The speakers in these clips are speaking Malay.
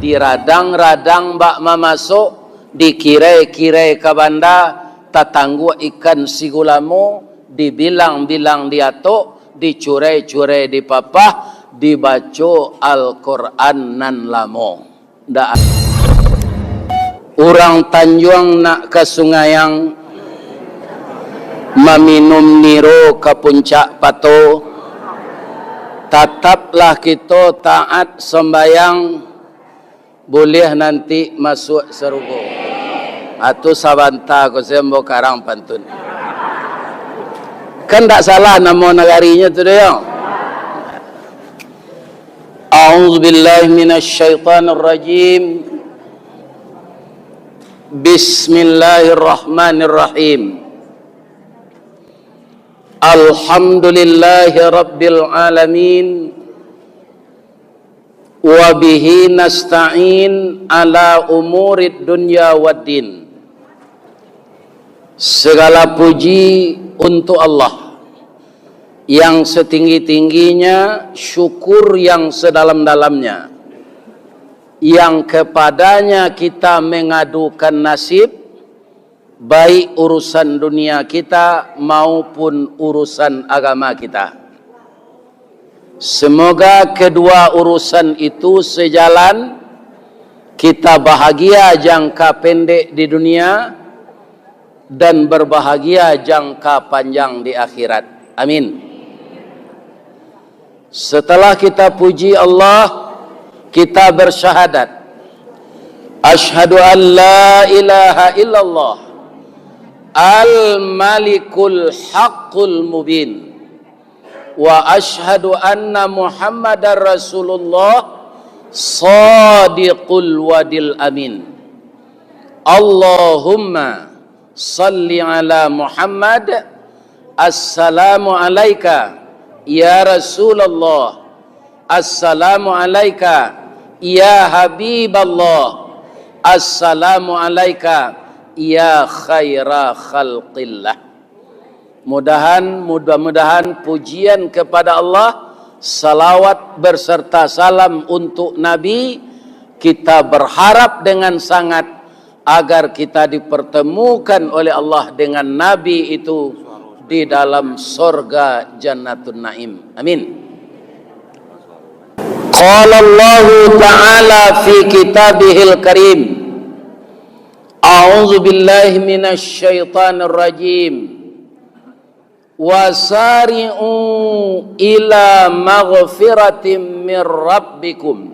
Diradang-radang bak mamasuk, dikirai-kirai ke banda, tatanggu ikan sigulamu, dibilang-bilang diatuk, dicurai-curai di papah, dibaca Al-Quran nan lamo. Ndak orang Tanjung nak ke Sungayang, meminum niro ke puncak pato, tetaplah kita taat sembayang, boleh nanti masuk surga. Atau sabanta ko sembo karang pantun. Kan tak salah nama negarinya tu dia. A'udzubillahi minasyaitonirrajim. Bismillahirrahmanirrahim. Alhamdulillahi rabbil alamin. Wa bihi nasta'in ala umurid dunya waddin. Segala puji untuk Allah yang setinggi-tingginya, syukur yang sedalam-dalamnya, yang kepadanya kita mengadukan nasib, baik urusan dunia kita maupun urusan agama kita. Semoga kedua urusan itu sejalan, kita bahagia jangka pendek di dunia dan berbahagia jangka panjang di akhirat. Amin. Setelah kita puji Allah, kita bersyahadat, asyhadu an la ilaha illallah al-malikul haqqul mubin, wa asyhadu anna muhammadar rasulullah sadiqul wadil amin. Allahumma salli ala Muhammad. Assalamu alayka ya Rasulullah. Assalamu alayka ya Habiballah. Assalamu alayka ya khaira khalqillah. Mudah-mudahan pujian kepada Allah, salawat berserta salam untuk Nabi, kita berharap dengan sangat agar kita dipertemukan oleh Allah dengan Nabi itu di dalam surga Jannatun Naim. Amin. Qala Allah Ta'ala fi kitabihil karim. A'udzu billahi minasy syaithanir rajim. Wasari'u ila maghfiratin min rabbikum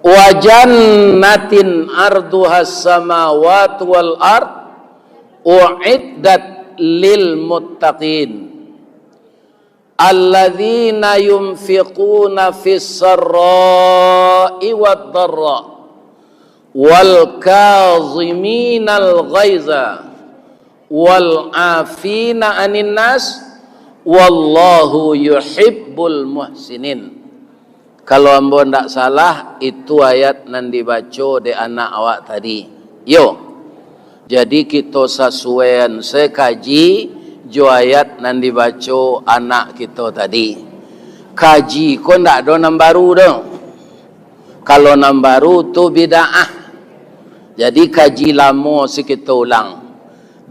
wa jannatin arduhas samawati wal ard u'iddat lil muttaqin alladzina yunfiquna fis sarra'i wad dharra wal kaziminal ghaiza wal afina anin nas wallahu yuhibbul muhsinin. Kalau ambo ndak salah itu ayat nan dibaca de anak awak tadi. Yo. Jadi kita sesuaian sekaji jo ayat nan dibaca anak kita tadi. Kaji ko ndak ada nan baru dah. Kalau nan baru tu bid'ah. Jadi kaji lama si kita ulang.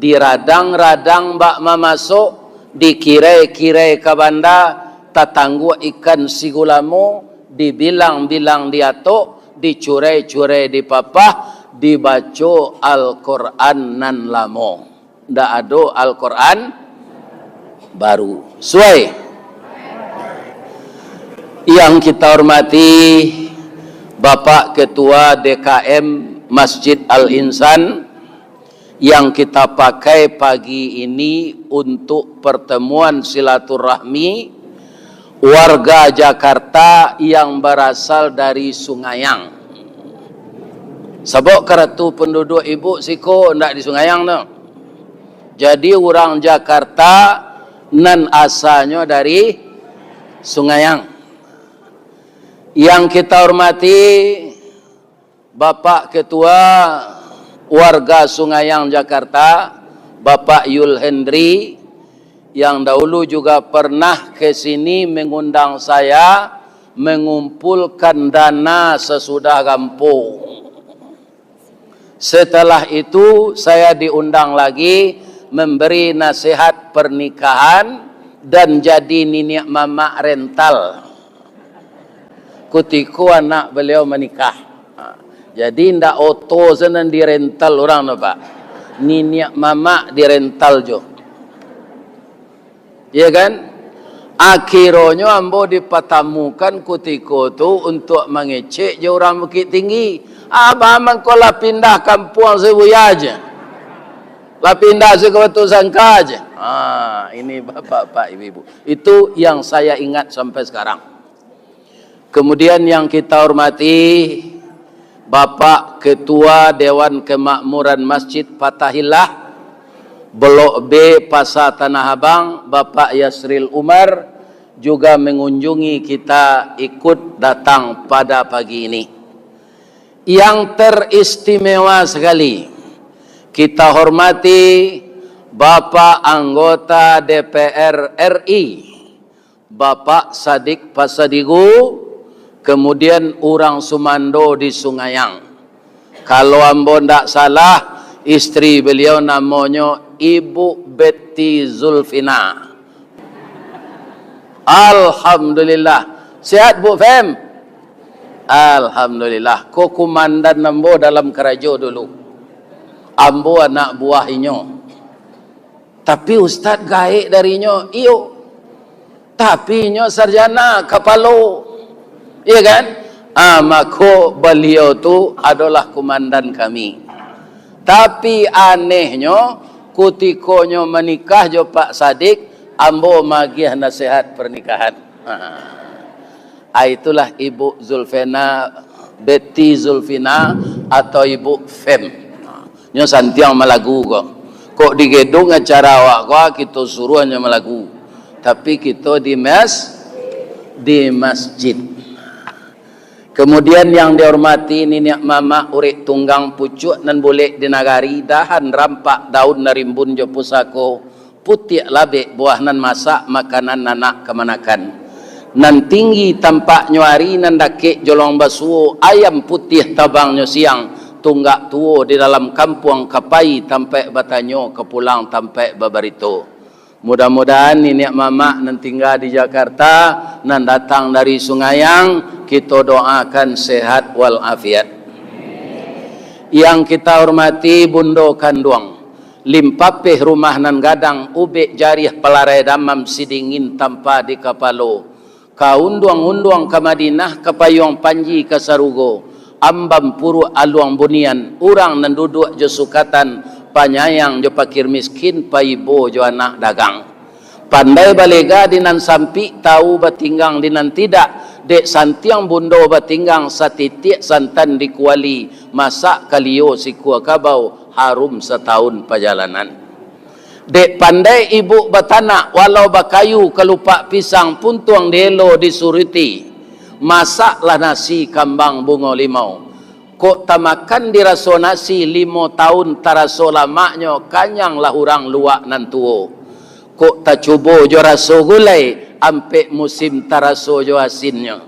Diradang-radang bak mamasuk, dikirai-kirai ke banda, tatanggu ikan sigulamu, dibilang-bilang diatuk, dicurai-curai di papah, dibaca Al-Quran nan lamo. Ndak ada Al-Quran baru. Suai. Yang kita hormati Bapak Ketua DKM Masjid Al-Insan, yang kita pakai pagi ini untuk pertemuan silaturahmi warga Jakarta yang berasal dari Sungayang. Sebab keratu penduduk ibu siko ndak di Sungayang tu. Jadi orang Jakarta nan asalnya dari Sungayang. Yang kita hormati Bapak Ketua warga Sungayang Jakarta, Bapak Yul Hendri, yang dahulu juga pernah ke sini mengundang saya mengumpulkan dana sesudah rampung. Setelah itu saya diundang lagi memberi nasihat pernikahan dan jadi niniak mama rental ketika anak beliau menikah. Jadi ndak auto senang dirental orang no Pak. Niniak mama dirental jo. Ya kan? Akhirnya ambo dipatamukan ketika tu untuk mengecek je orang Bukit Tinggi. Abah mengkola pindah kampung sebuya aja. Lah pindah ke Batu Sangka aja. Ini bapak-bapak ibu-ibu. Itu yang saya ingat sampai sekarang. Kemudian yang kita hormati Bapak Ketua Dewan Kemakmuran Masjid Fatahillah Blok B Pasar Tanah Abang, Bapak Yasril Umar juga mengunjungi kita, ikut datang pada pagi ini. Yang teristimewa sekali kita hormati Bapak Anggota DPR RI Bapak Sadik Pasadigu, kemudian orang Sumando di Sungayang. Kalau ambo ndak salah, istri beliau namanya Ibu Betty Zulfina. Alhamdulillah. Sehat Bu Fem? Alhamdulillah. Ko komandan ambo dalam kerajo dulu. Ambo anak buah inyo. Tapi Ustaz gaik darinya, iyo. Tapi inyo sarjana kapalo. Iya kan? Maka beliau tu adalah komandan kami. Tapi anehnya kutikonyo menikah jo Pak Sadik, ambo magiah nasihat pernikahan. Itulah Ibu Zulfina, Betty Zulfina atau Ibu Fem. Nyo santiang malagu kok di gedung acara awak kita suruhnya malagu. Tapi kita di masjid. Kemudian yang dihormati niniak mama urik tunggang pucuk nan boleh dinagari dahan rampak daun narimbun jo pusako putih labek buah nan masak makanan nanak kemanakan nan tinggi tampak nyuari nan dakek jolong basuo ayam putih tabangnya siang tunggak tuo di dalam kampung kapai tampai batanyo kepulang tampai babarito. Mudah-mudahan niniak mama nan tinggal di Jakarta nan datang dari Sungayang, kita doakan sehat walafiat. Yang kita hormati Bundo Kanduang, limpapeh rumah nan gadang ubek jariah pelarai damam sidingin tanpa di kapalo. Kaunduang-unduang ke Madinah kapayong panji ke Sarugo, ambam puru aluang bunian, urang nan duduk jo sukatan panyayang jo pakir miskin paibo jo anak dagang. Pandai balega dinan sampi tahu batinggang dinan tidak. Dek santiang bundo batinggang satitik santan dikuali masak kalio si kuah kabau harum setahun perjalanan. Dek pandai ibu batana walau bakayu kelupak pisang puntuang delo disuriti masaklah nasi kambang bunga limau. Kok tamakan diraso nasi 5 tahun taraso lamaknya kanyang lah orang luak nan tuo. Kok tak cubo jo raso gulai ampe musim taraso jo asinnya.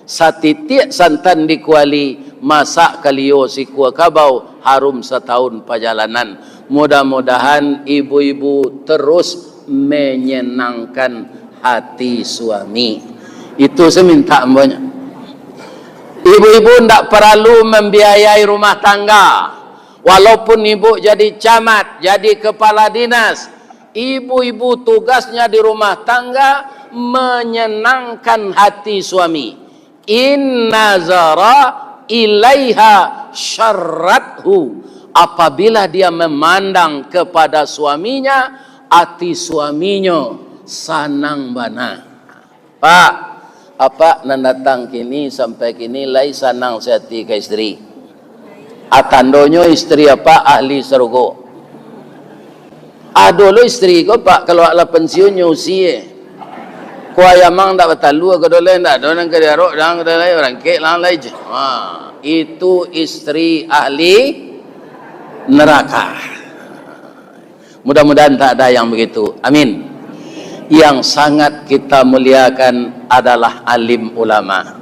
Satitik santan dikuali masak kalio si kuah kabau harum setahun perjalanan. Mudah-mudahan ibu-ibu terus menyenangkan hati suami. Itu saya minta ambonya. Ibu-ibu tidak perlu membiayai rumah tangga. Walaupun ibu jadi camat, jadi kepala dinas, ibu-ibu tugasnya di rumah tangga menyenangkan hati suami. Inna zara ilaiha syarrathu. Apabila dia memandang kepada suaminya, hati suaminya sanang bana. Pak, apa nan datang kini sampai kini lai sanang sehati ke istri. Atandonyo istri apa ahli surga. Dulu istri ko Pak kalau ala pensiunnya usia. Ko ayamang dak batalu ke dole ndak do nang kediarok dang kedai orang ke lang lai je. Itu istri ahli neraka. Mudah-mudahan tak ada yang begitu. Amin. yang sangat kita muliakan adalah alim ulama.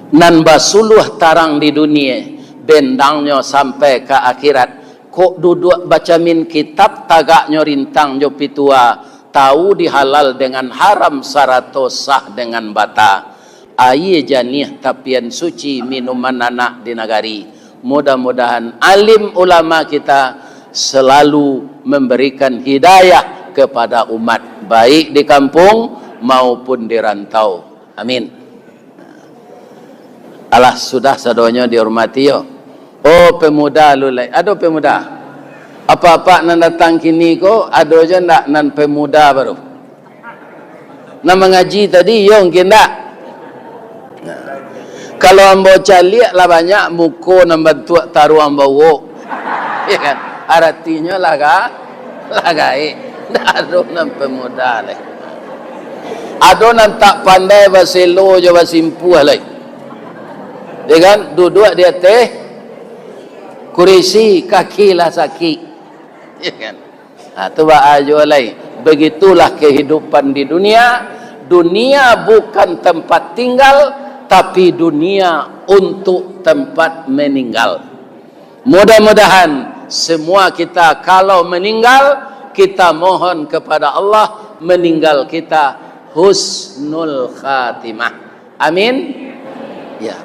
Nan basuluh tarang di dunia, bendangnya sampai ke akhirat. Kok duduk baca min kitab tagaknya rintang jo pitua, tahu dihalal dengan haram sarato sah dengan bata. Aye janih tapian suci minuman anak di nagari. Mudah-mudahan alim ulama kita selalu memberikan hidayah kepada umat, baik di kampung maupun di rantau. Amin. Alah, sudah sadonya dihormati yo. Oh pemuda lulai, aduh pemuda. Apa-apa nan datang kini ko, aduh aja ndak nan pemuda baru. Nan mengaji tadi yo mungkin ndak. Kalau ambo caliak lah banyak muko nambah tua taruh ambo wo. Ya kan? Artinya lagai. Aduh nan pemuda leh. Aduh nan tak pandai baselo jo basimpuh leh. Ya kan? Duduk dia teh kurisi kaki lah sakit, ya kan? Tu baju lain. Begitulah kehidupan di dunia. Dunia bukan tempat tinggal, tapi dunia untuk tempat meninggal. Mudah-mudahan semua kita kalau meninggal, kita mohon kepada Allah meninggal kita husnul khatimah. Amin. Ya.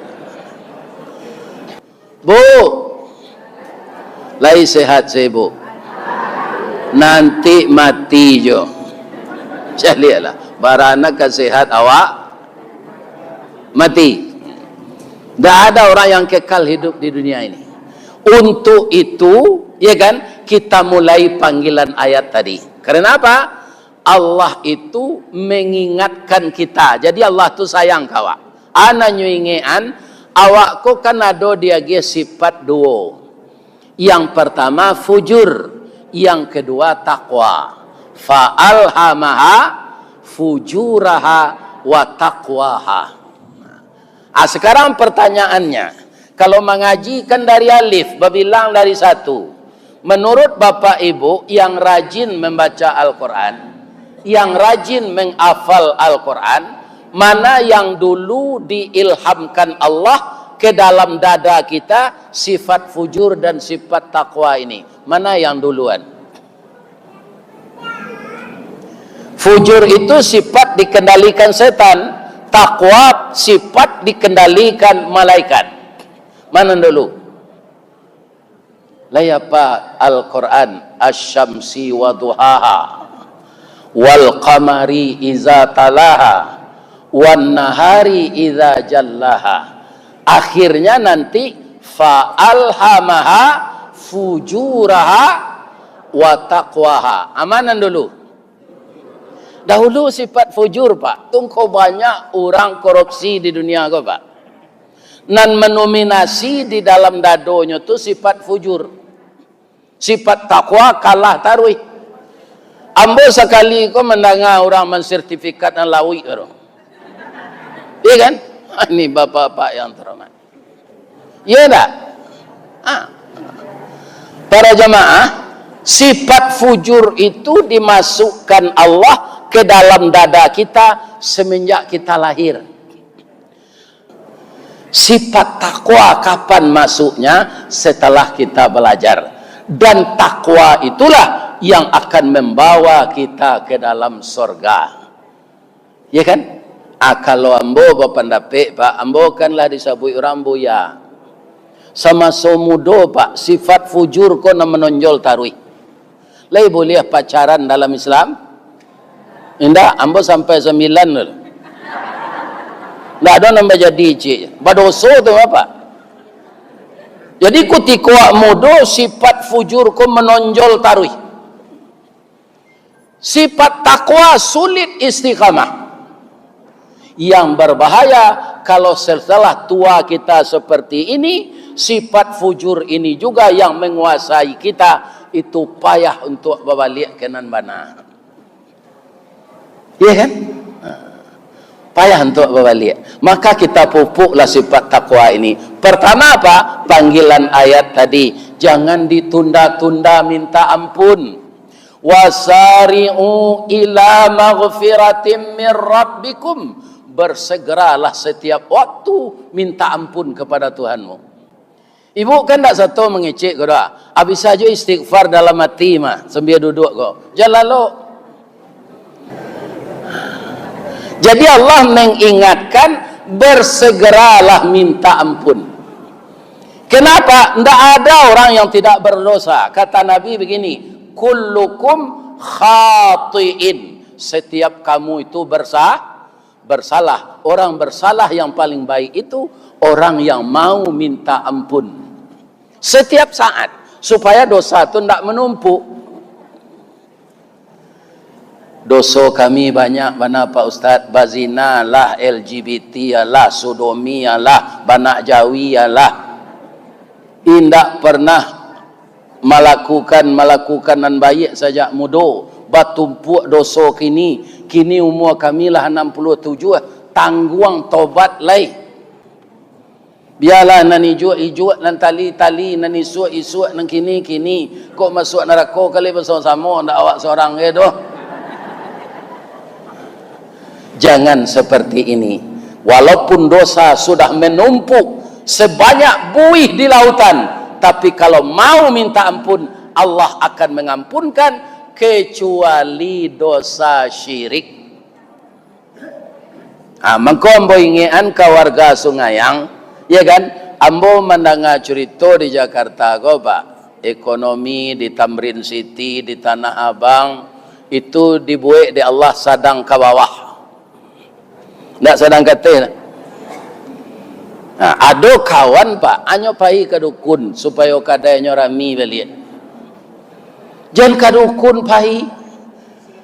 Bu, lai sehat sibuk, nanti mati jo. Saya lihatlah, barana kesehat awak mati. Tidak ada orang yang kekal hidup di dunia ini. Untuk itu, ya kan, kita mulai panggilan ayat tadi. Karena apa? Allah itu mengingatkan kita. Jadi Allah tu sayang kawak. Ana nyuingean, awakku kan ada dia sifat dua. Yang pertama fujur, yang kedua takwa. Fa'alhamaha fujuraha wa taqwaha. Sekarang pertanyaannya, kalau mengaji kan dari alif, berbilang dari satu. Menurut Bapak Ibu yang rajin membaca Al-Quran, yang rajin menghafal Al-Quran, mana yang dulu diilhamkan Allah ke dalam dada kita sifat fujur dan sifat takwa ini? Mana yang duluan? Fujur itu sifat dikendalikan setan, takwa sifat dikendalikan malaikat. Mana dulu? Layapa Al-Quran asy-syamsi wa duhaha wal qamari iza talaha wan nahari iza jallaha. Akhirnya nanti fa'alhamaha fujuraha wa taqwaha. Amanan dulu. Dahulu sifat fujur, Pak. Tungko banyak orang korupsi di dunia kau, Pak. Nan menominasi di dalam dadonya tu sifat fujur. Sifat takwa kalah tarui. Ambo sekali kau mendengar orang mensertifikat dan lawi kau. Iya kan? Ini bapak-bapak yang terhormat. Iya tak? Para jamaah, sifat fujur itu dimasukkan Allah ke dalam dada kita semenjak kita lahir. Sifat takwa kapan masuknya? Setelah kita belajar. Dan takwa itulah yang akan membawa kita ke dalam surga. Ya kan? Kalau ambo berpendapat, Pak, ambo kanlah disabui orang buya. Sama somudo, Pak, sifat fujur ko na menonjol tarui. Lai boleh pacaran dalam Islam? Indah, ambo sampai 9 dulu. Nggak ada nambah jadi cik. Badoso tu apa? Jadi ketika mudo sifat fujur ko menonjol tarui. Sifat takwa sulit istiqamah. Yang berbahaya kalau setelah tua kita seperti ini, sifat fujur ini juga yang menguasai kita, itu payah untuk berbalik ke nan bana. Iya kan? Payah untuk berbalik. Maka kita pupuklah sifat takwa ini. Pertama apa? Panggilan ayat tadi, jangan ditunda-tunda minta ampun. Wasari'u ila maghfiratim min rabbikum. Bersegeralah setiap waktu minta ampun kepada Tuhanmu. Ibu kan tak satu mengecek kau dah. Habis saja istighfar dalam hati mah sambil duduk kau. Jangan lalu. Jadi Allah mengingatkan bersegeralah minta ampun. Kenapa? Tidak ada orang yang tidak berdosa. Kata Nabi begini, kullukum khati'in. Setiap kamu itu bersalah. Orang bersalah yang paling baik itu orang yang mau minta ampun setiap saat, supaya dosa itu tidak menumpuk. Dosa kami banyak mana Pak Ustaz? Bazina lah, LGBT lah, sodomi lah, banak jawi lah. Tidak pernah melakukan baik saja mudo. Batumpuk dosa kini umur kami lah 67, tangguang tobat lai. Biarlah nani ijuk nan tali nani isuk nan kini kok masuk neraka kali bersama-sama ndak awak seorang ke doh. Jangan seperti ini. Walaupun dosa sudah menumpuk sebanyak buih di lautan, tapi kalau mau minta ampun, Allah akan mengampunkan, kecuali dosa syirik. Maka ambo ingian ke warga Sungayang, ya kan? Ambo mendengar cerita di Jakarta kau Pak, ekonomi di Tamrin City, di Tanah Abang itu dibuat di Allah sadang ke bawah. Tak sedang kata. Ada kawan Pak, anyo pai ke dukun supaya kadanya rami belian. Jangan ke dukun pai.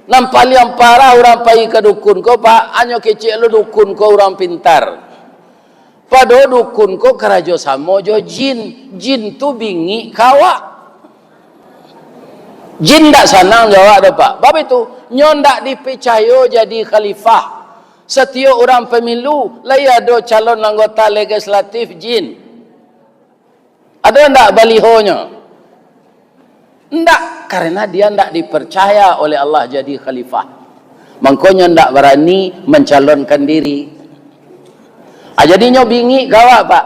Nampak yang parah orang pai ke dukun ko Pak, anyo kecil lu dukun ko orang pintar. Pada dukun ko kerajo samo jo jin. Jin tu bingi kawa. Jin tak sanang jawab dah Pak. Bab itu nyon tak dipercaya jadi khalifah. Setiap orang pemilu lai ada calon anggota legislatif jin. Ada enggak balihonya? Enggak, karena dia enggak dipercaya oleh Allah jadi khalifah. Makanya enggak berani mencalonkan diri. Jadinya bingi gawak Pak.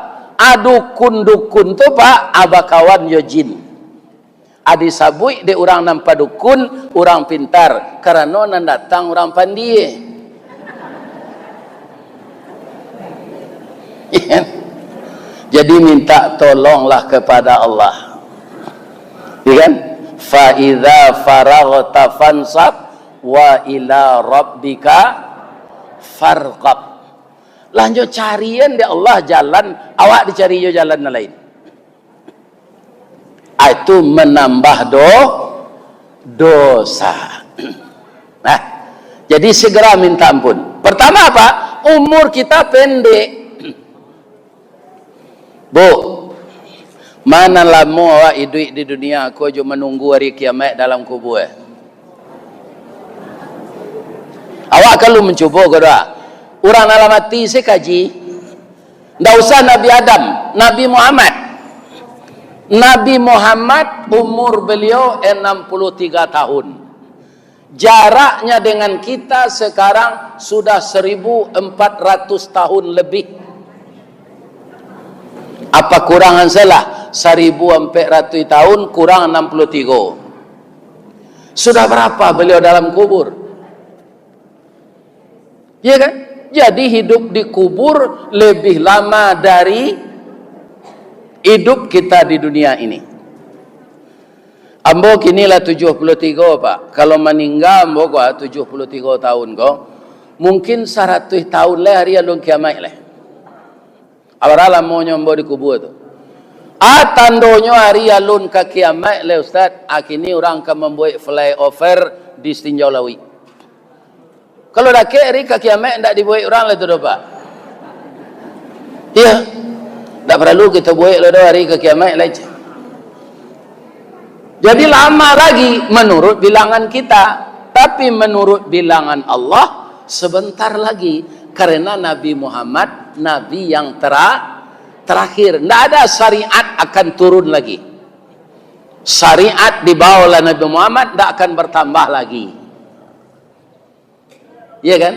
Dukun tu Pak, abakawan yo jin. Adi sabui de orang nampak dukun, orang pintar. Karena nan datang orang pandai. Jadi minta tolonglah kepada Allah, ya kan? Fa idza faraghta fansab wa ila rabbika farqab. Lanjut carian di Allah jalan, awak dicari yo jalan lain. Itu menambah dosa. Nah, jadi segera minta ampun. Pertama apa? Umur kita pendek. Bu, mana lama awak hidup di dunia, aku cuma menunggu hari kiamat dalam kubur. Awak kalau mencuba kau dah. Orang dalam hati saya kaji. Tak usah Nabi Adam, Nabi Muhammad. Nabi Muhammad umur beliau 63 tahun. Jaraknya dengan kita sekarang sudah 1400 tahun lebih. Apa kurangan salah? 1400 tahun kurang 63. Sudah berapa beliau dalam kubur? Ya kan? Jadi hidup di kubur lebih lama dari hidup kita di dunia ini. Ambo kinilah 73 Pak. Kalau meninggal ambo gua 73 tahun kau. Mungkin 100 tahun lah hari alun kiamat lah. Awal lamonyo ambo dikubur tu. Tandonyo hari alun ke kiamat le Ustaz. Kini orang akan membuat flyover di Tinjau Lawi. Kalau dah ke hari ke kiamat ndak dibuat orang le tu dah Pak. Ya. Tak perlu kita buat le hari ke kiamat lah. Jadi lama lagi menurut bilangan kita, tapi menurut bilangan Allah sebentar lagi. Karena Nabi Muhammad Nabi yang terakhir, tidak ada syariat akan turun lagi. syariat dibawa oleh Nabi Muhammad tidak akan bertambah lagi. Iya kan?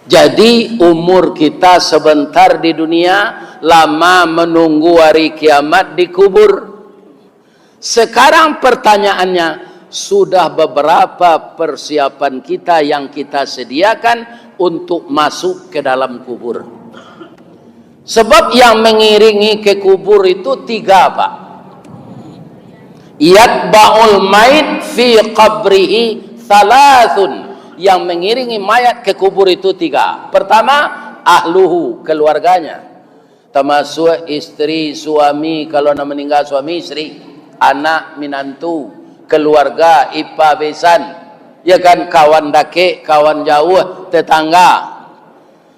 Jadi umur kita sebentar di dunia, lama menunggu hari kiamat di kubur. Sekarang pertanyaannya, sudah beberapa persiapan kita yang kita sediakan untuk masuk ke dalam kubur? Sebab yang mengiringi ke kubur itu 3, Pak. Yatba'ul mayit fi qabrihi thalathun. Yang mengiringi mayat ke kubur itu 3. Pertama, ahluhu, keluarganya. Termasuk istri, suami, kalau nak meninggal suami, istri, anak, minantu, keluarga, ipa, besan, ya kan, kawan dake, kawan jauh, tetangga.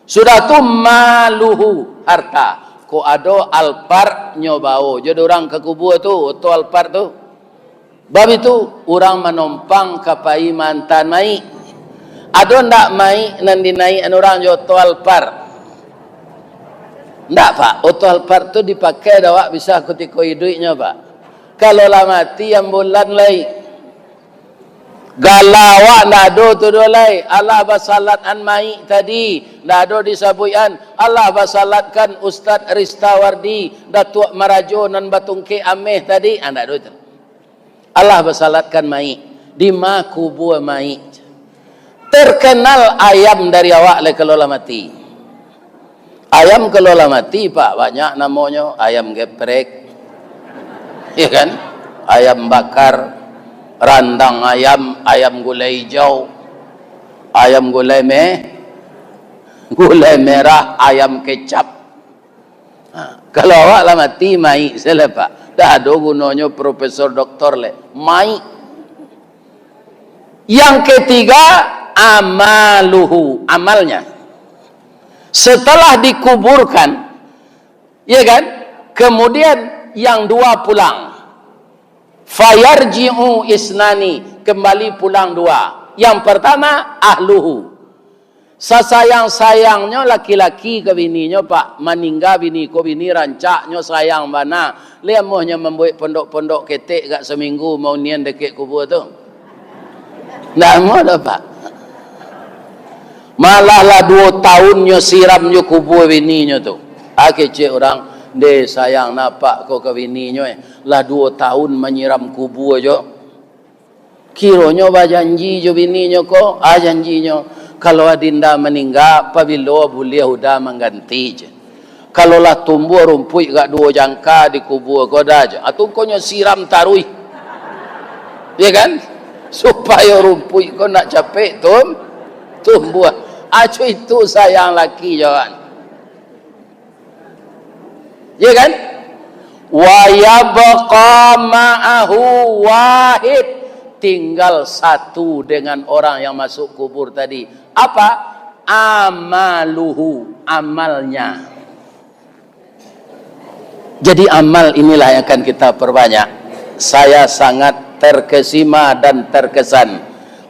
Sudah tu maluhu, harta. Ko ado alpar nyobao. Jadi orang ke kubur tu, tu alpar tu. Bab itu orang menompang kapai mantan mai. Ado ndak mai nan dinaik orang joto alpar. Ndak, Pak. Oto alpar tu dipakai dak bisa ketika hidupnya, Pak. Kalau lah mati ambulan lai. Galawak ndak ado tu dolai. Allah basalat an mai tadi. Ndak ado disabuian. Allah basalatkan Ustaz Ristawardi, Datuk Marajo nan Batungke Ameh tadi. Ndak ado tu. Allah basalatkan mai. Di ma kubur mai. Terkenal ayam dari awak le kalau lah mati. Ayam kalau lah mati, Pak, banyak namanya. Ayam geprek, ya kan? Ayam bakar, randang ayam, ayam gulai hijau, ayam gulai merah, ayam kecap. Kalau awak lah mati, mai selepak. Dah ada gunanya profesor doktor le, mai. Yang ketiga, amaluhu, amalnya. Setelah dikuburkan, ya kan, kemudian yang 2 pulang. Fayarji'u isnani, kembali pulang 2. Yang pertama, ahluhu, sesayang-sayangnya laki-laki ke bininya, Pak. Meninggal bini ko, bini rancaknya sayang mana. Lemohnya membuat pondok-pondok ketek gak seminggu mau nian dekat kubur tu. Nggak mau dah, Pak. Malah lah 2 tahunnya siramnya kubur bininya tu. Kecik orang, deh sayang napak kau ke bininya lah 2 tahun menyiram kubur jo. Kiranya berjanji jo bininya ko, janjinya kalau adinda meninggal apabila boleh udah mengganti je. Kalau lah tumbuh rumput gak 2 jangka di kubur ko dah je. Atau kau siram tarui. Ya kan? Supaya rumput kau nak capek tumbuh. Acu itu sayang laki jangan. Ya kan? Wa yabqa ma'ahu wahid, tinggal 1 dengan orang yang masuk kubur tadi. Apa? Amaluhu, amalnya. Jadi amal inilah yang akan kita perbanyak. Saya sangat terkesima dan terkesan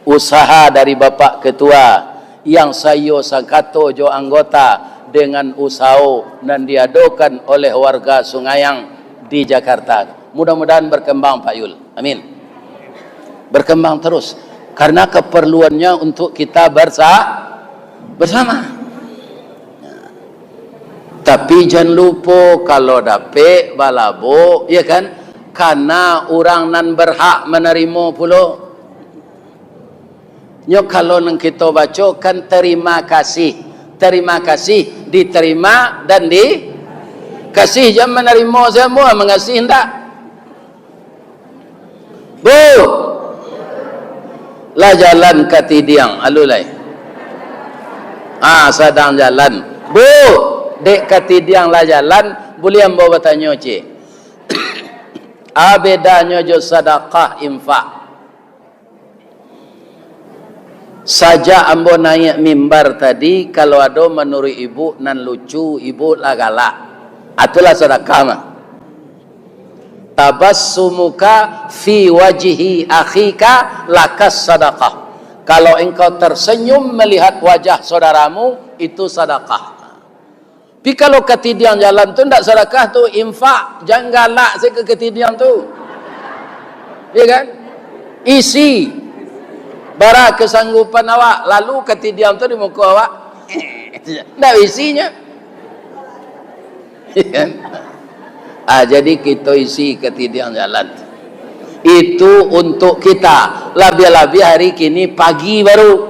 usaha dari Bapak Ketua yang saya sangkato jo anggota dengan usaha dan diadakan oleh warga Sungayang di Jakarta. Mudah-mudahan berkembang, Pak Yul. Amin. Berkembang terus karena keperluannya untuk kita bersama. Tapi jangan lupa kalau dapat balabo, ya kan? Karena orang nan berhak menerima pula. Nyo kalau nang kita baca kan terima kasih, diterima dan dikasih. Jangan menerima semua, mengasih hendak. Bu, lah jalan ke tidiang, alulai. Sedang jalan. Bu, dek ke tidiang lah jalan, boleh ambo bertanya cik. Bedanya jo sedekah infak. Saja ambo naik mimbar tadi, kalau ada menurut ibu nan lucu, ibu lah galak. Itulah sedekah mah. Tabassumuka fi wajhi akhika lakas sedekah. Kalau engkau tersenyum melihat wajah saudaramu, itu sedekah. Tapi kalau ketidian jalan tu tidak sedekah tu infak. Jangan galak saya ke ketidian tu. Ya kan? Isi bara kesanggupan awak, lalu ketidiam tu di muka awak. Tak isinya. Ya kan? Jadi kita isi ketidiam jalan. Itu untuk kita. Lebih-lebih hari kini pagi baru.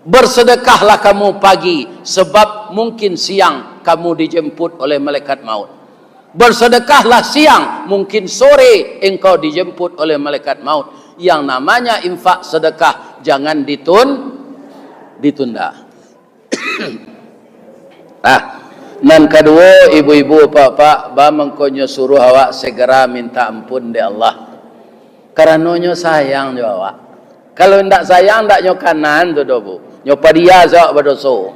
Bersedekahlah kamu pagi, sebab mungkin siang kamu dijemput oleh malaikat maut. Bersedekahlah siang, mungkin sore engkau dijemput oleh malaikat maut. Yang namanya infak sedekah jangan ditunda. Dan kedua, ibu-ibu, bapak, mengkonyo suruh awak segera minta ampun di Allah. Karena nyo sayang jo awak. Kalau ndak sayang, ndak nyo kanan tu dobu. Nyo padia zawak berdosa.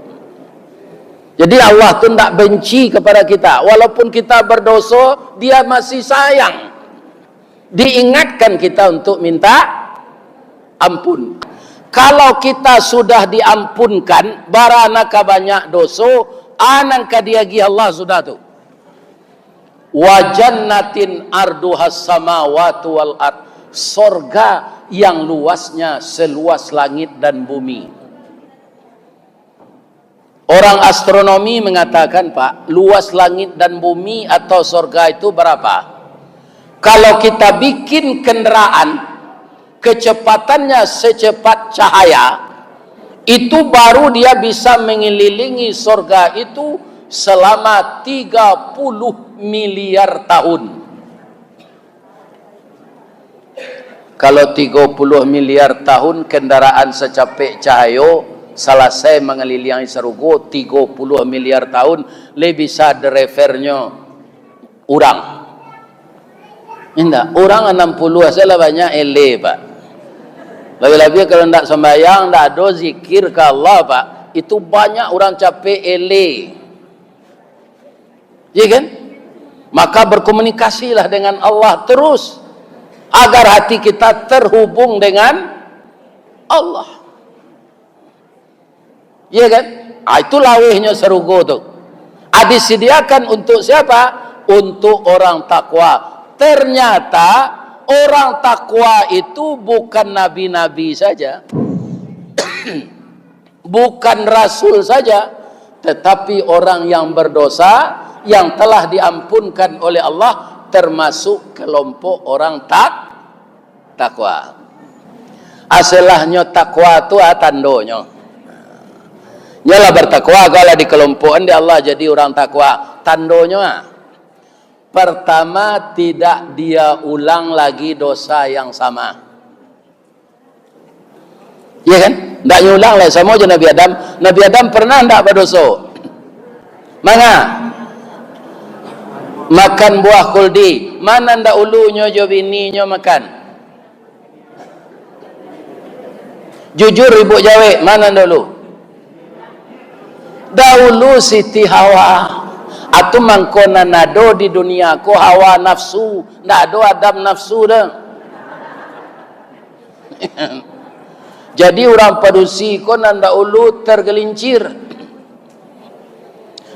Jadi Allah tu ndak benci kepada kita. Walaupun kita berdosa, dia masih sayang. Diingatkan kita untuk minta ampun. Kalau kita sudah diampunkan, baranaka banyak dosa, anangka diagi Allah sudah tu. Wa jannatin arduhas samawati wal ard. Sorga yang luasnya seluas langit dan bumi. Orang astronomi mengatakan, Pak, luas langit dan bumi atau sorga itu berapa? Kalau kita bikin kendaraan, kecepatannya secepat cahaya, itu baru dia bisa mengelilingi sorga itu selama 30 miliar tahun. Kalau 30 miliar tahun kendaraan secapek cahaya selesai mengelilingi serugo, 30 miliar tahun lebih bisa drivernya orang. Indah, orang 60 saja banyak ele, Pak. Lebih-lebih kalau tidak sembahyang, tidak ada zikir ke Allah, Pak, itu banyak orang capek ele. Ya kan? Maka berkomunikasilah dengan Allah terus agar hati kita terhubung dengan Allah. Ya kan? Itu lawihnya serugo tu. Disediakan untuk siapa? Untuk orang takwa. Ternyata orang takwa itu bukan nabi-nabi saja. Bukan rasul saja, tetapi orang yang berdosa yang telah diampunkan oleh Allah, termasuk kelompok orang takwa. Asalahnya takwa tu tandonyo. Nyalah bertakwa kalau di kelompokan di Allah jadi orang takwa. Tandonya pertama, tidak dia ulang lagi dosa yang sama. Iya kan? Tidak ulang lah, sama aja Nabi Adam. Nabi Adam pernah tidak berdosa? Mana? Makan buah kuldi. Mana ndak ulunya jo bininya makan? Jujur ibu Jawa, mana dulu? Dahulu Siti Hawa atau mangkona nado di dunia ko hawa nafsu, nado adam nafsu dah. Jadi orang padusi ko nanda ulu tergelincir.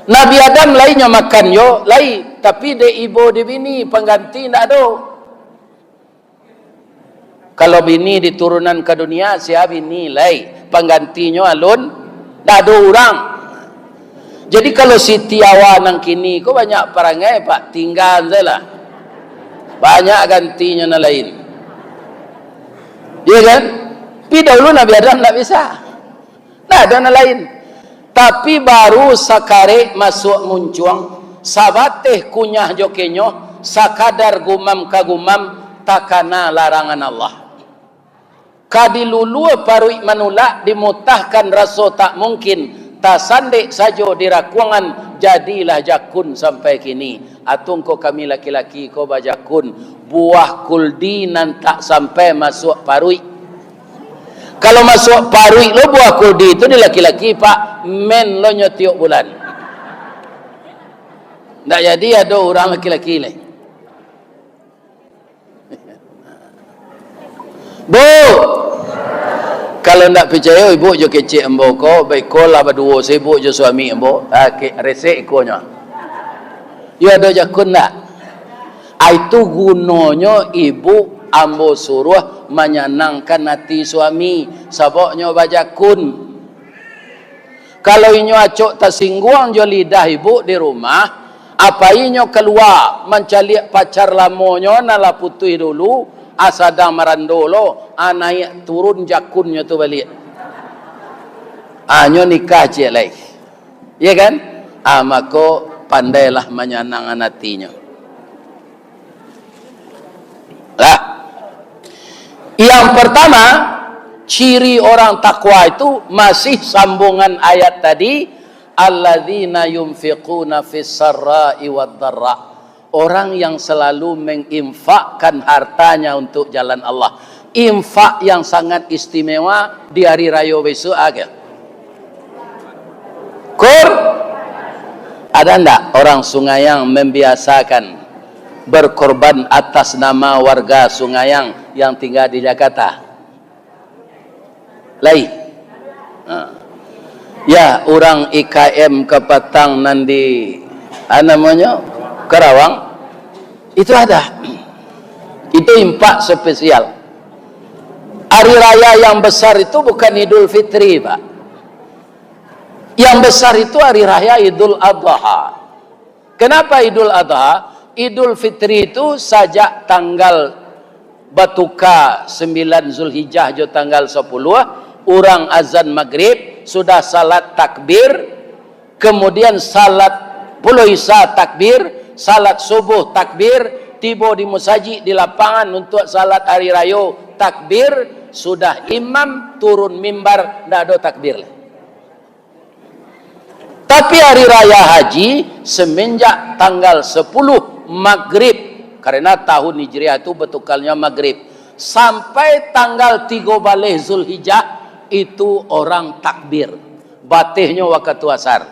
Nabi Adam lainnya makan yo, lain, tapi de ibu de bini pengganti ndak ada. Kalau bini diturunan ke dunia, siapa bini lain, penggantinya alun ndak ada orang. Jadi kalau Siti Hawa nang kini kok banyak perangai, Pak, tinggal je lah. Banyak gantinya na lain. Ya kan? Tapi dahulu Nabi Adam tak bisa. Tak ada na lain. Tapi baru sakare masuk muncuang, sabateh kunyah jokenyo, sakadar gumam kagumam, takana larangan Allah. Kadilulu parui manulak dimutahkan rasa tak mungkin. Tasandek saja di rakuangan, jadilah jakun sampai kini. Atungko kami laki-laki ko bajakun, buah kuldi nan tak sampai masuk parui. Kalau masuk parui lo buah kuldi itu di laki-laki, Pak, men lo nyotiok bulan. Ndak jadi ada orang laki-laki le. Bu, kalau ndak percaya ibu jo kecik embo ko, baik ko lah berdua sibuk jo suami embo, resek ko nya. You ada jakun ndak? Itu gunanya ibu ambo suruh menyenangkan hati suami, saboknya bajakun. Kalau inyo acok tersinggung jo lidah ibu di rumah, apa inyo keluar mencari pacar lamonyo nala putui dulu, asadang marandolo, naik turun jakunnya tu balik. Nyo nikah je lagi. Ya kan? Maka pandailah menyenangkan hatinya. Lah. Yang pertama, ciri orang takwa itu masih sambungan ayat tadi, alladzina yunfiquna fis sarra'i wad dharra. Orang yang selalu menginfakkan hartanya untuk jalan Allah. Infak yang sangat istimewa di hari raya besok agak. Ada enggak orang Sungayang membiasakan berkorban atas nama warga Sungayang yang tinggal di Jakarta? Lain. Ya, orang IKM ke Patang nanti namanya Kerawang itu ada. Itu impak spesial. Hari raya yang besar itu bukan Idul Fitri, Pak. Yang besar itu hari raya Idul Adha. Kenapa Idul Adha? Idul Fitri itu sajak tanggal Batuka 9 Zulhijjah jo tanggal 10, orang azan maghrib, sudah salat takbir, kemudian salat puluh isya takbir, salat subuh takbir, tiba di musajid di lapangan untuk salat hari raya takbir, sudah imam turun mimbar ndak ada takbir. Tapi hari raya haji semenjak tanggal 10 maghrib, karena tahun Hijriah itu betukalnya maghrib, sampai tanggal 3 baleh Zulhijjah itu orang takbir, batihnya waktu asar.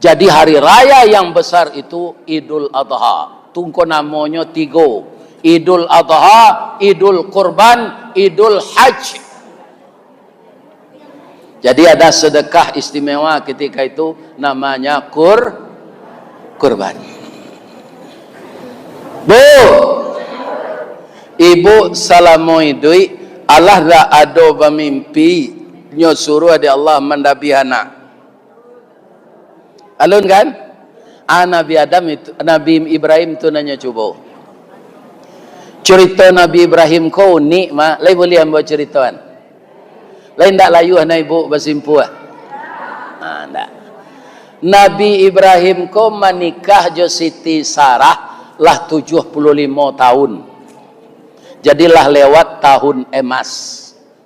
Jadi hari raya yang besar itu Idul Adha. Tunggu namanya 3. Idul Adha, Idul Kurban, Idul Hajj. Jadi ada sedekah istimewa ketika itu namanya kurban. Bu, ibu salamoi duit, Allah dah ada bermimpi nyo suruh ada Allah mendabi anak. Alun kan? Nabi Adam itu, Nabi Ibrahim tu nanya cuba. Cerita Nabi Ibrahim kau unik mah, lain boleh ambil ceritaan. Lain tak layu anak ibu bersimpu ah. Tak. Nabi Ibrahim kau menikah jo Siti Sarah lah 75 tahun. Jadilah lewat tahun emas.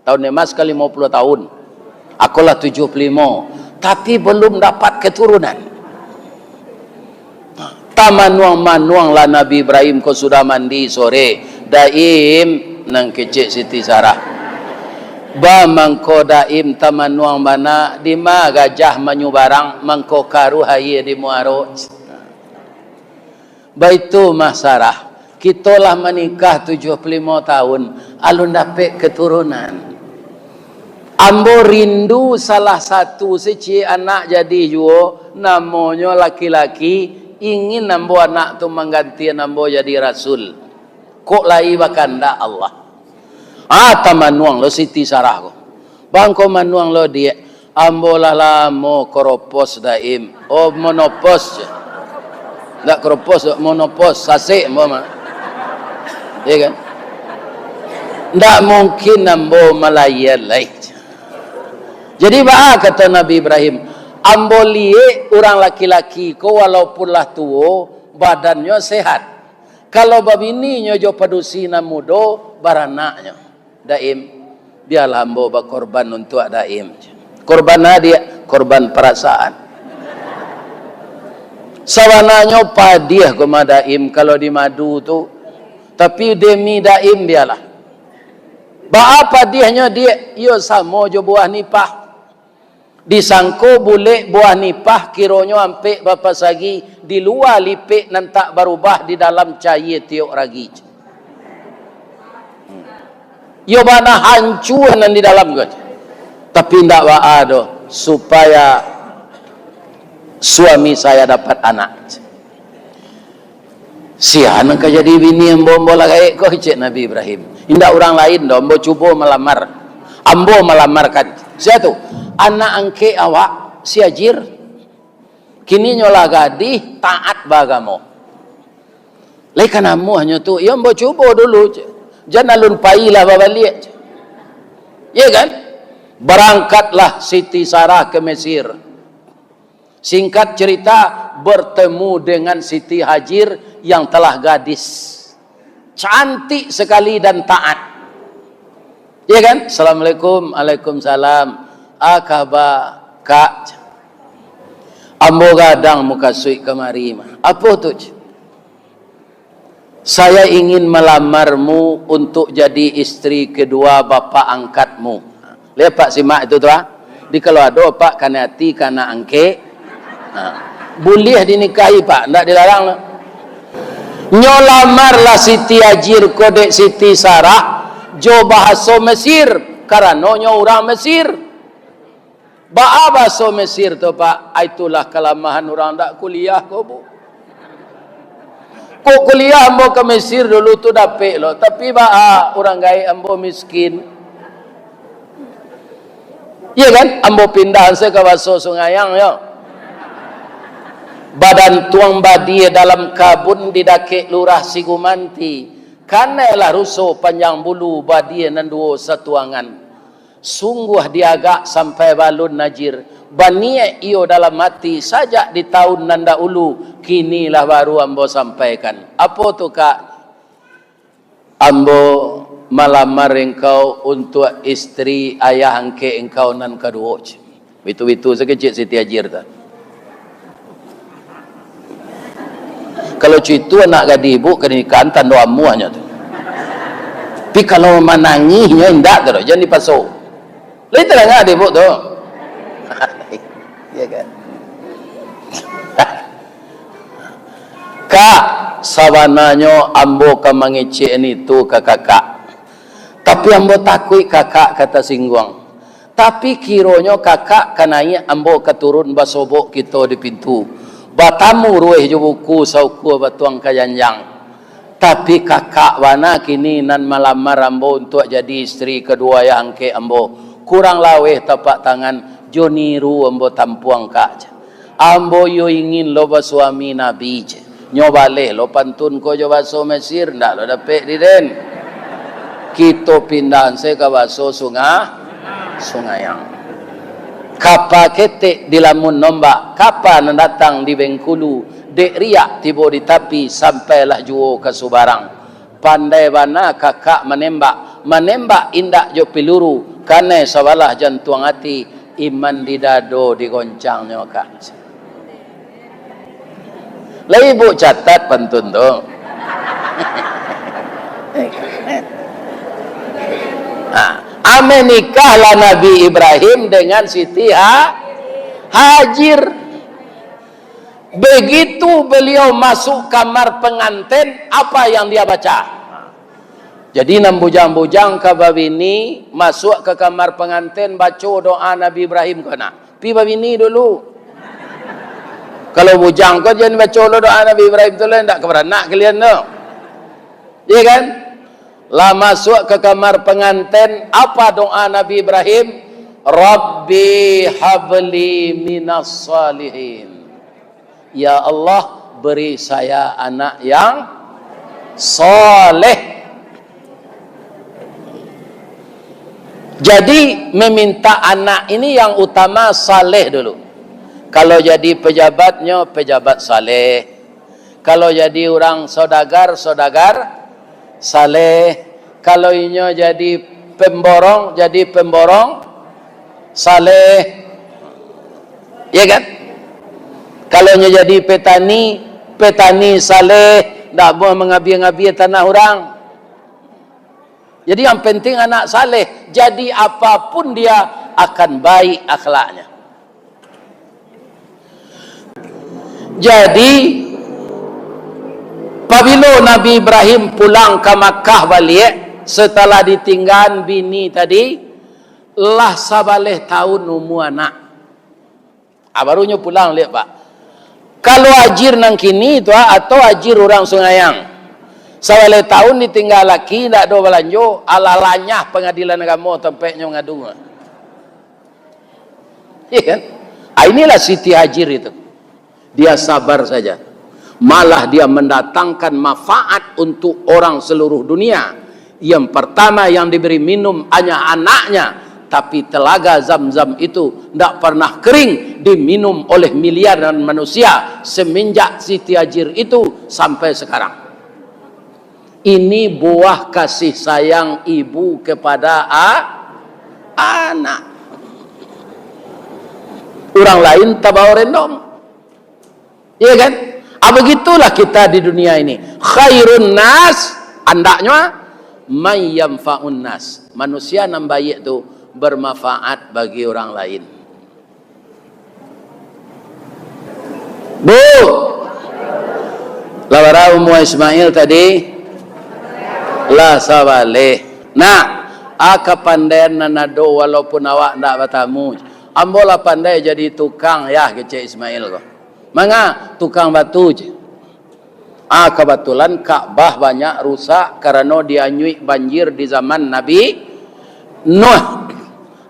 Tahun emas kali 50 tahun. Akulah 75. Tapi belum dapat keturunan. Manuang lah Nabi Ibrahim kau sudah mandi sore. Daim nang kecik Siti Sarah. Ba mangko daim tamanuang bana di ma gajah manyu barang mangko karu haye di muaro. Baitu Sarah. Kitalah menikah 75 tahun, alun dapat keturunan. Ambo rindu salah satu seci anak jadi juo, namanya laki-laki, ingin ambo anak tu mengganti ambo jadi rasul. Kok lai bakanda Allah. Tamanuang lo Siti Sarah ko. Bangko manuang lo dia, ambo lah lamo koropos daim. Oh monopos je. Tak koropos, monopos, sasik ambo mah. Ya kan? Tak mungkin ambo malayal lain. Jadi bah kata Nabi Ibrahim, ambo liye orang laki-laki ko walaupun lah tua, badannya sehat. Kalau babininya jo padusina mudo, baranaknya. Daim, biarlah ambo berkorban untuk daim. Korban dia, korban perasaan. Sawananya padiah ko daim kalau di madu tu. Tapi demi daim biarlah. Apa diahnya dia? Ia sama jo buah nipah. Disangko boleh buah nipah kironyo ampe bapa sagi di luar lipik nan tak berubah di dalam cair tiok ragi. Ia bana hancur nan di dalam ke. Tapi ndak ada supaya suami saya dapat anak. Sian ka jadi bini ambo lagi ko cik Nabi Ibrahim. Indah orang lain dah ambo cuba melamar. Ambo melamarkan. Sia tu anak angke awak si Ajir. Kini nyola gadih taat bagamo. Lai kanamu hanya tu ya ambo cuba dulu. Jangan alun pailah babalik. Ya kan? Berangkatlah Siti Sarah ke Mesir. Singkat cerita, bertemu dengan Siti Hajar yang telah gadis. Cantik sekali dan taat. Ya kan? Assalamualaikum, Waalaikumsalam. Akaba kak. Ambo gadang muka suik kemari. Apa tu? Saya ingin melamarmu untuk jadi istri kedua bapa angkatmu. Lihat Pak simak itu tu ah. Di kalau ada Pak kana hati kana angke. Boleh dinikahi Pak, tidak dilarang lah. Nyolamarlah Siti Hajar kodek Siti Sarah jo bahasa Mesir karena nyo orang Mesir. Bahasa Mesir tu Pak, itulah kelemahan orang tak kuliah ko bu. Ko kuliah ambo ke Mesir dulu tu dapat lo, tapi orang gaya ambo miskin. Iya kan? Ambo pindah ke bahasa Sungayang yo. Badan tuang badie dalam kabun didake lurah Sigumanti. Kanelah rusuh panjang bulu badie nanduo satuangan. Sungguh diagak sampai balun najir. Banie iyo dalam mati saja di tahun nanda ulu. Kinilah baru ambo sampaikan. Apa tu kak? Ambo melamar engkau untuk istri ayah angke engkau nan kedua. Itu sekecil Siti Hajar tak? Kalau itu anak gadis ibu kenikahan tanda amuannya tu. Tapi kalau menangisnya indah tu, jangan dipasuk. Lain terang adik ibu tu. Ya kan? Kak, sabananya ambo ka mangecek ni tu ke kakak. Tapi ambo takut kakak kata singgung. Tapi kiranya kakak kananya ambo keturun basobok kita di pintu. Batamu rueh jo buku sauku batuang kayanjang. Tapi kakak wana kini nan melamar ambo untuk jadi istri kedua yang angke ambo. Kurang laweh tapak tangan jo niru ambo tampuang kak. Ambo yo ingin lo suami nabi je. Nyobaleh lo pantun ko jo baso Mesir ndak lo dapet di den. Kita pindah se ke baso Sungayang. Kapa ketek di lamun nombak, kapa datang di Bengkulu, dek riak tiba di tapi sampailah juo ke Subarang. Pandai bana kakak menembak indak jo peluru, kane sabalah jantung hati, iman di dado digoncangnya kak. Lah ibu catat pantun tu. Ame nikahlah Nabi Ibrahim dengan Siti Hajar. Begitu beliau masuk kamar pengantin, apa yang dia baca? Jadi nam bujang-bujang ke babini masuk ke kamar pengantin baca doa Nabi Ibrahim kena. Pi babini dulu. Kalau bujang kau jangan baca doa Nabi Ibrahim tu lah, tak keberanak kalian tu. Iya kan? Lah masuk ke kamar pengantin, apa doa Nabi Ibrahim? Rabbi habli minas salihin. Ya Allah, beri saya anak yang soleh. Jadi meminta anak ini yang utama saleh dulu. Kalau jadi pejabatnya pejabat saleh. Kalau jadi orang saudagar saleh. Kalau inya jadi pemborong saleh. Ya kan? Kalau inya jadi petani saleh, tak boleh mengabi-ngabi tanah orang. Jadi yang penting anak saleh. Jadi apapun dia akan baik akhlaknya. Jadi apabila Nabi Ibrahim pulang ke Makkah balik, setelah ditinggal bini tadi, lah sabaleh tahun umur anak. Barunya pulang lihat Pak. Kalau ajir nang kini tu atau ajir orang Sungayang. Sawale tahun ditinggal laki ndak do balanjo, alalanya pengadilan agama tempatnya ngadu. Iya kan? Inilah Siti Hajir itu. Dia sabar saja. Malah dia mendatangkan manfaat untuk orang seluruh dunia. Yang pertama yang diberi minum hanya anaknya, tapi telaga Zam-Zam itu tidak pernah kering, diminum oleh miliaran manusia semenjak Siti Hajir itu sampai sekarang. Ini buah kasih sayang ibu kepada anak. Orang lain tabau rendong. Iya kan? Begitulah kita di dunia ini. Khairun nas, andaknya may yanfa'un nas. Manusia yang baik itu bermanfaat bagi orang lain. Bu, lawara Ummu Ismail tadi lah sabale. Nah, kapandaian nanado walaupun awak ndak bertamu. Ambola pandai jadi tukang ya kece Ismail kok. Manga tukang batu je. Kebetulan Ka'bah banyak rusak karena dianyui banjir di zaman Nabi Nuh.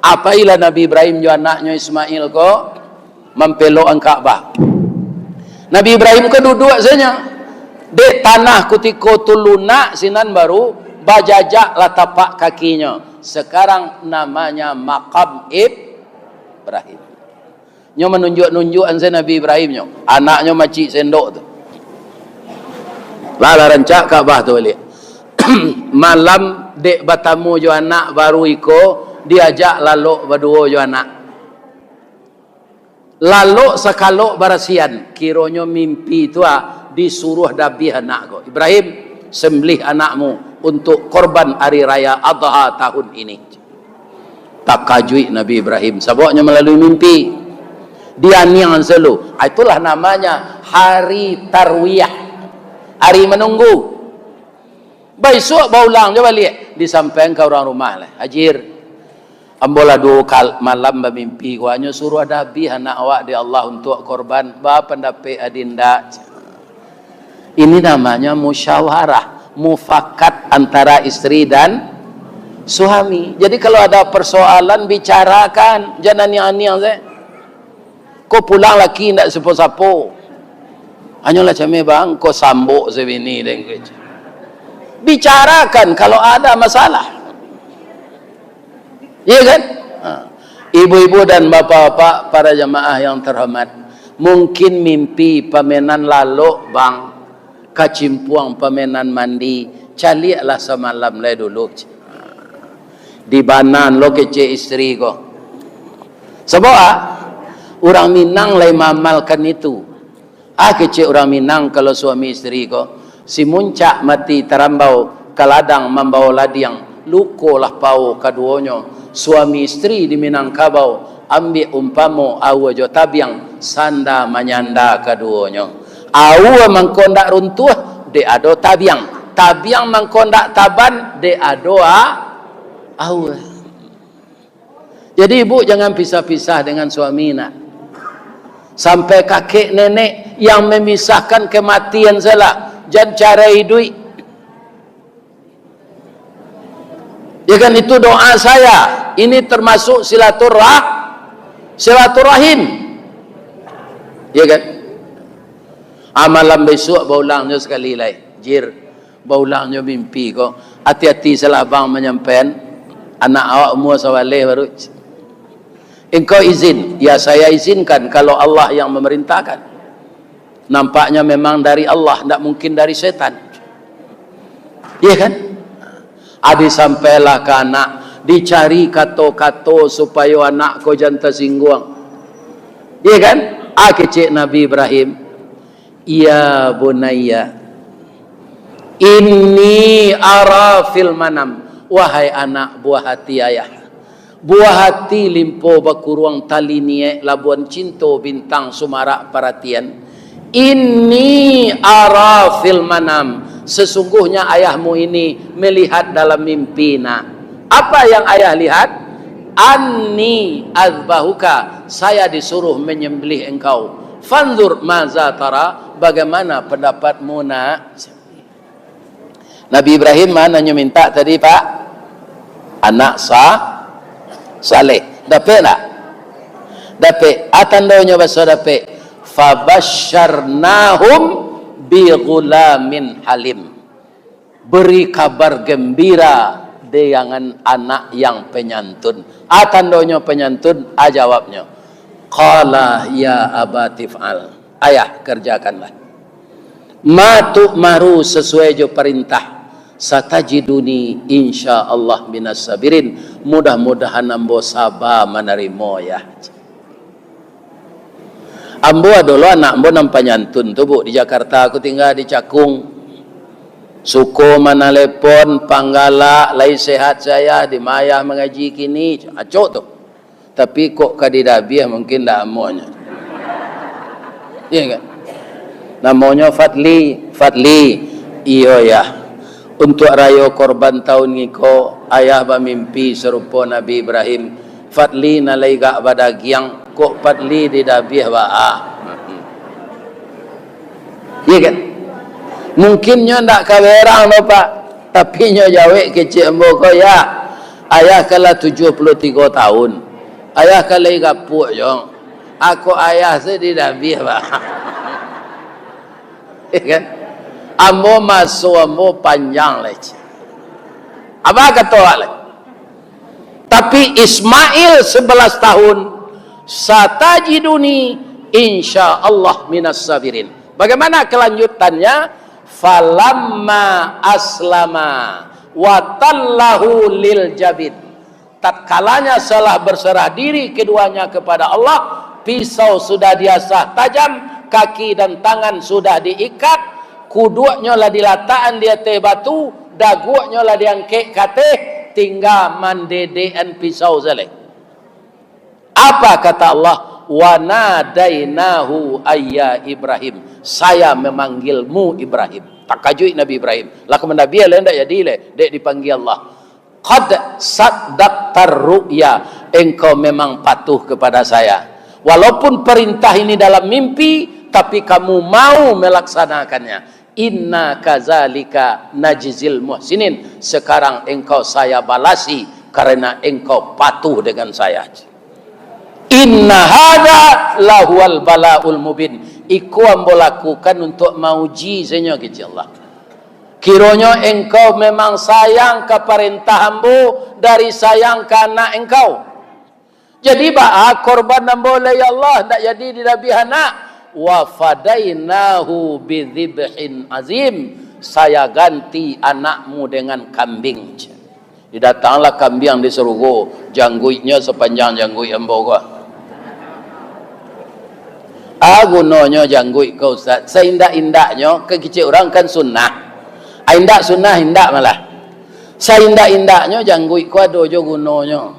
Apailah Nabi Ibrahim juga anaknya Ismail kok mempelok Ka'bah. Nabi Ibrahim ke duduk saja. Dek tanah kutiko tuluna sinan baru bajajak latapak kakinya. Sekarang namanya Maqam Ibrahim. Nyo menunjuk-nunjuk anse Nabi Ibrahim nyo. Anaknya macik sendok tu. Lala rancak Ka'bah tu balik. Malam dek batamu jo anak baru iko diajak lalu berdua jo anak. Lalu sekalok barasian kironyo mimpi tu disuruh dabih anak ko. Ibrahim, sembelih anakmu untuk korban hari raya Adha tahun ini. Tak kajui Nabi Ibrahim sebabnya melalui mimpi. Dia niang selalu. Itulah namanya hari tarwiyah. Hari menunggu. Besok baulang dia balik disampaikan ke orang rumah lah. Hajir, ambola dua malam bermimpi kuanya suruh dabih anak awak di Allah untuk korban. Bapa pendapat adinda. Ini namanya musyawarah, mufakat antara istri dan suami. Jadi kalau ada persoalan bicarakan, jangan niang-niang saya. Kau pulang lagi tidak sepo-sapo. Hanyalah cami bang, kau sambuk sebini dengan bicarakan kalau ada masalah. Iya kan? Ibu-ibu dan bapak-bapak para jamaah yang terhormat, mungkin mimpi pamenan lalu bang, kacimpuang pamenan mandi, caliaklah semalam lah dulu. Di banan lo kece istri ko. Sebab orang Minang lai mamalkan itu. Kece orang Minang kalau suami istri ko. Si muncak mati terambau kaladang membawa ladiang. Lukolah pau kaduonyo. Suami istri di Minangkabau ambil umpamo awa jo tabiang sanda menyanda kaduonyo. Awa mangkondak runtuh de ado tabiang. Tabiang mangkondak taban de ado awa. Jadi ibu jangan pisah-pisah dengan suami nak. Sampai kakek nenek yang memisahkan kematian salah. Jangan cara hidup. Ya kan itu doa saya. Ini termasuk silaturahim. Ya kan? Malam besok baulangnya sekali lagi. Jir, baulangnya mimpi kok. Hati-hati salah bang menyampaikan. Anak awak umur sawaleh baru. Engkau izin. Ya saya izinkan kalau Allah yang memerintahkan. Nampaknya memang dari Allah, tidak mungkin dari setan. Iya kan? Adi sampailah ke anak, dicari kato-kato supaya anak kau jangan tersinggung. Iya kan? Kecik Nabi Ibrahim. Ya bunayya, inni ara fil manam. Wahai anak buah hati ayah. Buah hati limpo bakuruang tali nie labuan cinto bintang sumarak perhatian. Inni ara fil manam. Sesungguhnya ayahmu ini melihat dalam mimpi. Nah, apa yang ayah lihat? Anni azbahuka, saya disuruh menyembelih engkau. fanzur maza tara, bagaimana pendapatmu nak? Nabi Ibrahim mana minta tadi Pak? Anak saleh. Dapat tak? Dapat. Atandanya bahasa dapat. Fabasyarnahum bi ghulamin halim. Beri kabar gembira dengan anak yang penyantun. Atandanya penyantun, jawabnya. Qala ya abati fa'al. Ayah, kerjakanlah. Ma tu'maru sesuai jo perintah. Satajiduni insyaallah minas sabirin. Mudah-mudahan ambo sabar menerima ya. Ambo adalah anak ambo nampak nyantun tu Bu di Jakarta, aku tinggal di Cakung. Suku mana lepon panggala lai sehat saya di maya mengaji kini acok tu. Tapi kok kadidabiah mungkin dah amonya. Iya kan? Namanya Fadli. Iyo ya. Untuk raya korban tahun ngiko, ayah bermimpi serupa Nabi Ibrahim. Fadli nalai gak badagiang, kok Fadli di dabiah ba'ah. Iya kan? Mungkinnya ndak kawerang lo Pak, tapi nyo jawek kecil ambo ko ya. Ayah kala 73 tahun. Ayah kala gapuk yo. Aku ayah saya di dabiah ba'ah. Iya kan? Ambo masuk ambo panjang lagi. Apa kata lagi? Tapi Ismail 11 tahun, satajiduni insyaallah minas sabirin. Bagaimana kelanjutannya? Falamma aslama wa tallahu lil jabin. Tatkalanya setelah berserah diri keduanya kepada Allah, pisau sudah diasah tajam, kaki dan tangan sudah diikat, kuduknya lah dilataan dia teh batu, dagunya lah diangkek kateh, tinggal mandedean pisau zalik. Apa kata Allah? Wa nadainahu ayya Ibrahim. Saya memanggilmu Ibrahim. Tak kajui Nabi Ibrahim. Lah kemen Nabi lah ndak jadi le, dek dipanggil Allah. Qad saddaqtar ru'ya. Engkau memang patuh kepada saya. Walaupun perintah ini dalam mimpi, tapi kamu mau melaksanakannya. Inna kazalika najzil muhsinin. Sekarang engkau saya balasi karena engkau patuh dengan saya. Inna hadza lahuwal balaul mubin. Iku ambo lakukan untuk mauji senya ke Allah. Kiranya engkau memang sayang ke perintah ambo dari sayang ke anak engkau. Jadi ba'a korban ambo ya Allah ndak jadi didabih anak. Wa fadainahu bidzibhin azim. Saya ganti anakmu dengan kambing. Didatanglah kambing di Serugo, jangguitnya sepanjang jangguit ambo gua. Gunanya jangguit kau Ustaz. Seindak-indaknya kekicik orang kan sunnah. Indak sunnah indak malah. Seindak-indaknya jangguit kau ada je gunanya.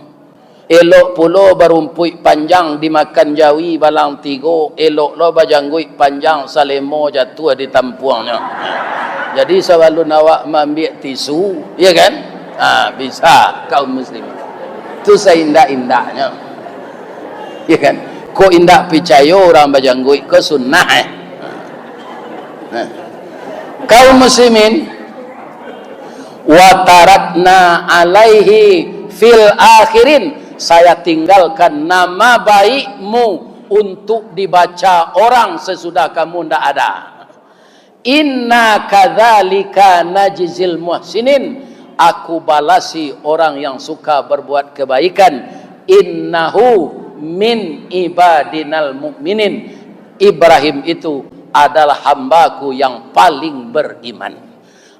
Elok pula berumpui panjang dimakan jawi balang tigo. Elok lo bajangguit panjang salemo jatuh di tampuangnya. Jadi selalu nawak ambil tisu, ya kan? Bisa kaum muslim. Itu seindak-indaknya. Ya kan? Kok indak percaya orang bajangguit ke sunnah kaum muslimin. Wa tarakna alaihi fil akhirin. Saya tinggalkan nama baikmu untuk dibaca orang sesudah kamu ndak ada. Inna kadzalika najzil muhsinin. Aku balasi orang yang suka berbuat kebaikan. Innahu min ibadinal mu'minin. Ibrahim itu adalah hambaku yang paling beriman.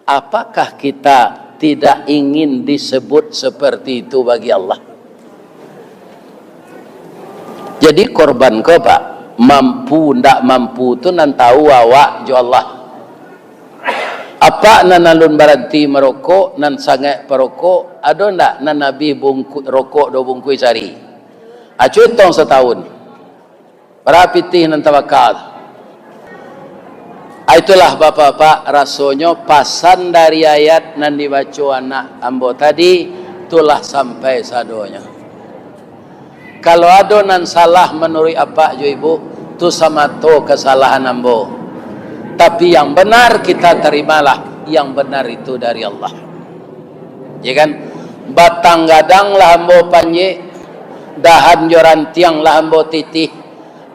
Apakah kita tidak ingin disebut seperti itu bagi Allah? Jadi korban kau Pak, mampu ndak mampu tu nan tahu awak jo Allah. Apa nan alun berhenti merokok, nan sangat perokok, ada ndak nan Nabi bungkus rokok 2 bungkus sehari? Acutong setahun. Berapitih nan tawakal. Itulah bapak-bapak rasanya pasan dari ayat nan dibaca anak ambo tadi itulah sampai sadonya. Kalau ada nan salah menurut apa jo ibu, tu sama tu kesalahan ambo. Tapi yang benar kita terimalah, yang benar itu dari Allah. Ya kan? Batang gadang lah ambo panji, dahan joran tiang lah ambo titih.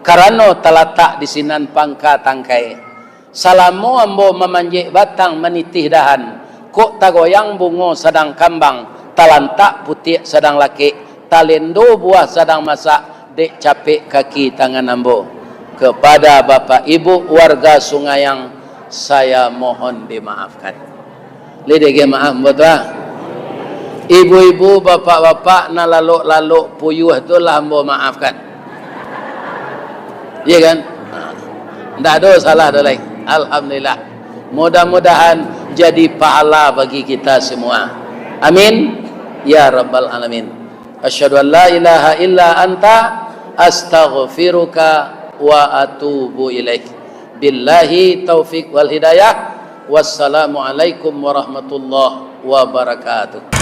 Karena talatak di sinan pangka tangkai. Salamu ambo memanjik batang menitih dahan. Kok tagoyang bungo sedang kambang, talantak putih sedang laki, talendo buah sedang masak, dek capek kaki tangan ambo. Kepada Bapak Ibu warga Sungayang, saya mohon dimaafkan. Lidege maaf betul. Ibu-ibu, bapak-bapak na lalu puyuh tu lah ambo maafkan. Iya kan? Ndak ada salah dah lagi. Alhamdulillah. Mudah-mudahan jadi pahala bagi kita semua. Amin. Ya Rabbal Alamin. Asyhadu an la ilaha illa anta astaghfiruka wa atubu ilaik. Billahi taufik wal hidayah. Wassalamualaikum warahmatullahi wabarakatuh.